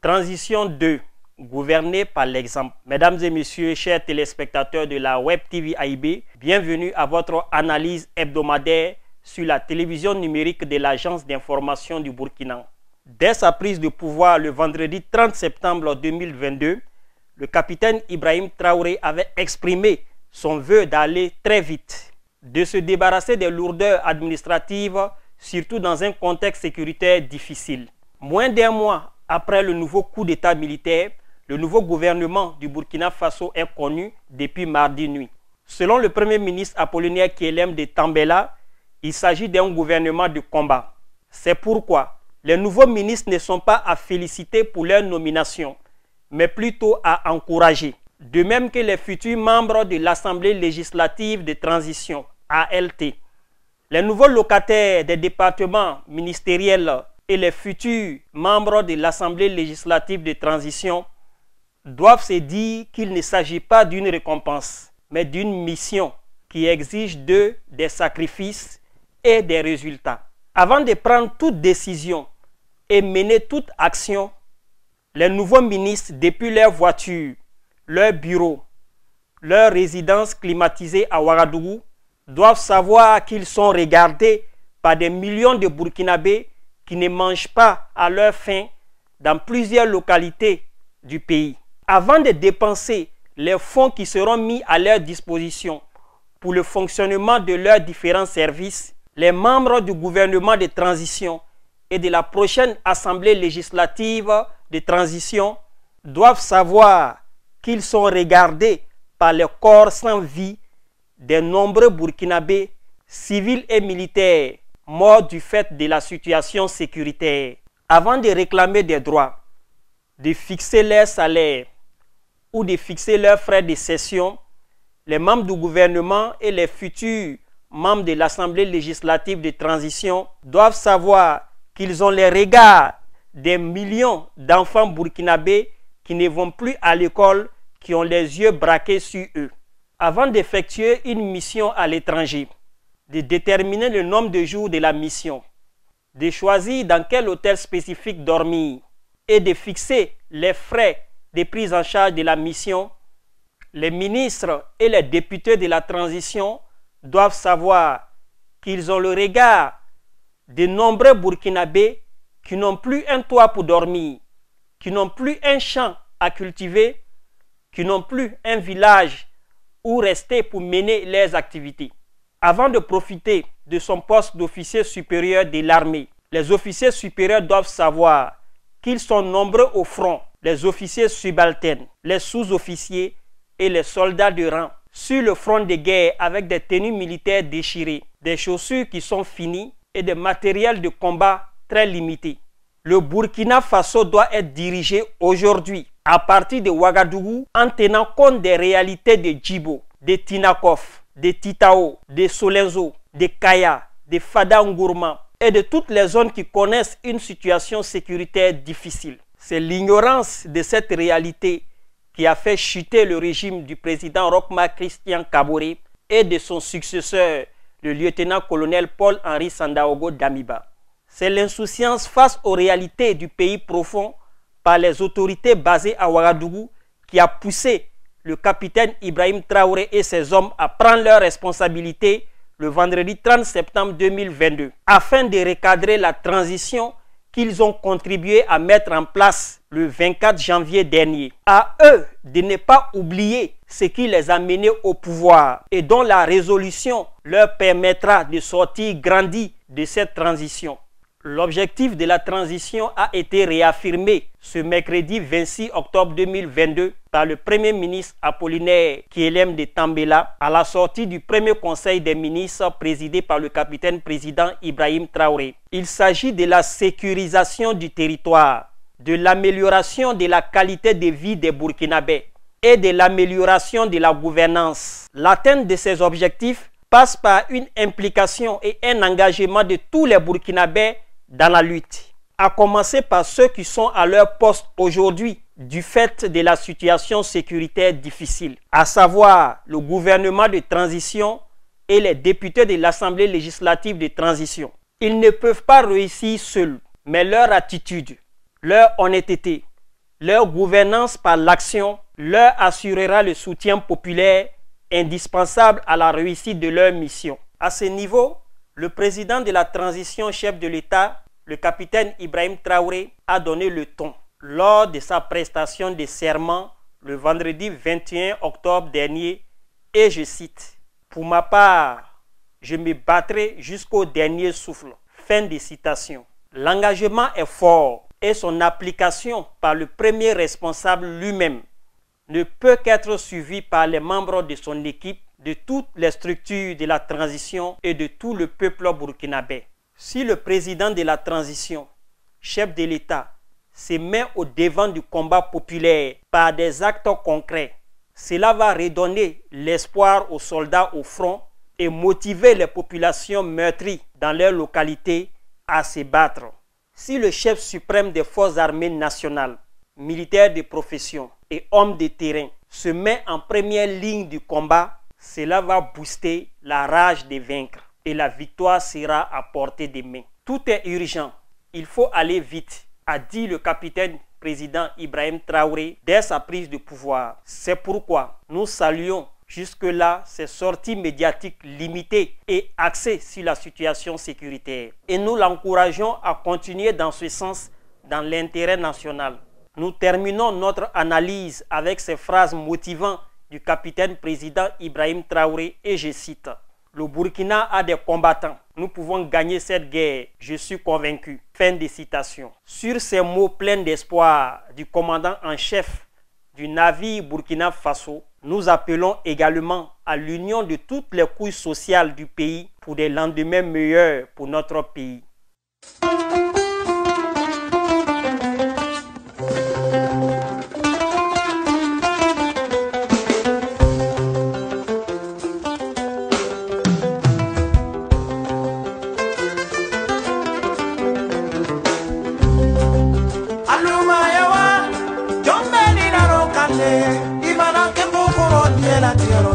Transition 2. Gouverner par l'exemple. Mesdames et messieurs, chers téléspectateurs de la Web TV AIB, bienvenue à votre analyse hebdomadaire sur la télévision numérique de l'Agence d'information du Burkina. Dès sa prise de pouvoir le vendredi 30 septembre 2022, le capitaine Ibrahim Traoré avait exprimé son vœu d'aller très vite, de se débarrasser des lourdeurs administratives, surtout dans un contexte sécuritaire difficile. Moins d'un mois après le nouveau coup d'État militaire, le nouveau gouvernement du Burkina Faso est connu depuis mardi nuit. Selon le Premier ministre Apollinaire Kyelem de Tambela, il s'agit d'un gouvernement de combat. C'est pourquoi les nouveaux ministres ne sont pas à féliciter pour leur nomination, mais plutôt à encourager. De même que les futurs membres de l'Assemblée législative de transition, ALT. Les nouveaux locataires des départements ministériels et les futurs membres de l'Assemblée législative de transition doivent se dire qu'il ne s'agit pas d'une récompense, mais d'une mission qui exige d'eux des sacrifices et des résultats. Avant de prendre toute décision et mener toute action, les nouveaux ministres, depuis leur voiture, leur bureau, leur résidence climatisée à Ouagadougou, doivent savoir qu'ils sont regardés par des millions de Burkinabés qui ne mangent pas à leur faim dans plusieurs localités du pays. Avant de dépenser les fonds qui seront mis à leur disposition pour le fonctionnement de leurs différents services, les membres du gouvernement de transition et de la prochaine Assemblée législative de transition doivent savoir qu'ils sont regardés par les corps sans vie des nombreux Burkinabés, civils et militaires, morts du fait de la situation sécuritaire. Avant de réclamer des droits, de fixer leur salaire ou de fixer leurs frais de session, les membres du gouvernement et les futurs membres de l'Assemblée législative de transition doivent savoir qu'ils ont les regards des millions d'enfants burkinabés qui ne vont plus à l'école, qui ont les yeux braqués sur eux. Avant d'effectuer une mission à l'étranger, de déterminer le nombre de jours de la mission, de choisir dans quel hôtel spécifique dormir et de fixer les frais de prise en charge de la mission, les ministres et les députés de la transition doivent savoir qu'ils ont le regard de nombreux Burkinabés qui n'ont plus un toit pour dormir, qui n'ont plus un champ à cultiver, qui n'ont plus un village où rester pour mener leurs activités. Avant de profiter de son poste d'officier supérieur de l'armée, les officiers supérieurs doivent savoir qu'ils sont nombreux au front, les officiers subalternes, les sous-officiers et les soldats de rang, sur le front de guerre avec des tenues militaires déchirées, des chaussures qui sont finies et des matériels de combat très limités. Le Burkina Faso doit être dirigé aujourd'hui à partir de Ouagadougou en tenant compte des réalités de Djibo, de Tinakov, de Titao, de Solenzo, de Kaya, de Fada Ngourma et de toutes les zones qui connaissent une situation sécuritaire difficile. C'est l'ignorance de cette réalité qui a fait chuter le régime du président Roch-Marc Christian Kaboré et de son successeur, le lieutenant-colonel Paul-Henri Sandaogo Damiba. C'est l'insouciance face aux réalités du pays profond par les autorités basées à Ouagadougou qui a poussé le capitaine Ibrahim Traoré et ses hommes à prendre leurs responsabilités le vendredi 30 septembre 2022 afin de recadrer la transition qu'ils ont contribué à mettre en place le 24 janvier dernier. À eux de ne pas oublier ce qui les a menés au pouvoir et dont la résolution leur permettra de sortir grandis de cette transition. L'objectif de la transition a été réaffirmé ce mercredi 26 octobre 2022 par le Premier ministre Apollinaire Kyelem de Tambela à la sortie du premier conseil des ministres présidé par le capitaine-président Ibrahim Traoré. Il s'agit de la sécurisation du territoire, de l'amélioration de la qualité de vie des Burkinabés et de l'amélioration de la gouvernance. L'atteinte de ces objectifs passe par une implication et un engagement de tous les Burkinabés dans la lutte, à commencer par ceux qui sont à leur poste aujourd'hui du fait de la situation sécuritaire difficile, à savoir le gouvernement de transition et les députés de l'Assemblée législative de transition. Ils ne peuvent pas réussir seuls, mais leur attitude, leur honnêteté, Leur gouvernance par l'action leur assurera le soutien populaire indispensable à la réussite de leur mission. À ce niveau, le président de la transition, chef de l'État, le capitaine Ibrahim Traoré, a donné le ton lors de sa prestation de serment le vendredi 21 octobre dernier, et je cite: « Pour ma part, je me battrai jusqu'au dernier souffle. » Fin de citation. L'engagement est fort et son application par le premier responsable lui-même ne peut qu'être suivi par les membres de son équipe, de toutes les structures de la transition et de tout le peuple burkinabé. Si le président de la transition, chef de l'État, se met au devant du combat populaire par des actes concrets, cela va redonner l'espoir aux soldats au front et motiver les populations meurtries dans leur localité à se battre. Si le chef suprême des forces armées nationales, militaire de profession et homme de terrain se met en première ligne du combat, cela va booster la rage de vaincre et la victoire sera à portée de main. Tout est urgent, il faut aller vite, a dit le capitaine président Ibrahim Traoré dès sa prise de pouvoir. C'est pourquoi nous saluons jusque-là ces sorties médiatiques limitées et axées sur la situation sécuritaire. Et nous l'encourageons à continuer dans ce sens dans l'intérêt national. Nous terminons notre analyse avec ces phrases motivantes du capitaine président Ibrahim Traoré et je cite: « Le Burkina a des combattants. Nous pouvons gagner cette guerre. Je suis convaincu. » Fin de citation. Sur ces mots pleins d'espoir du commandant en chef du navire Burkina Faso, nous appelons également à l'union de toutes les couches sociales du pays pour des lendemains meilleurs pour notre pays. Imana ke mukuro diela tiero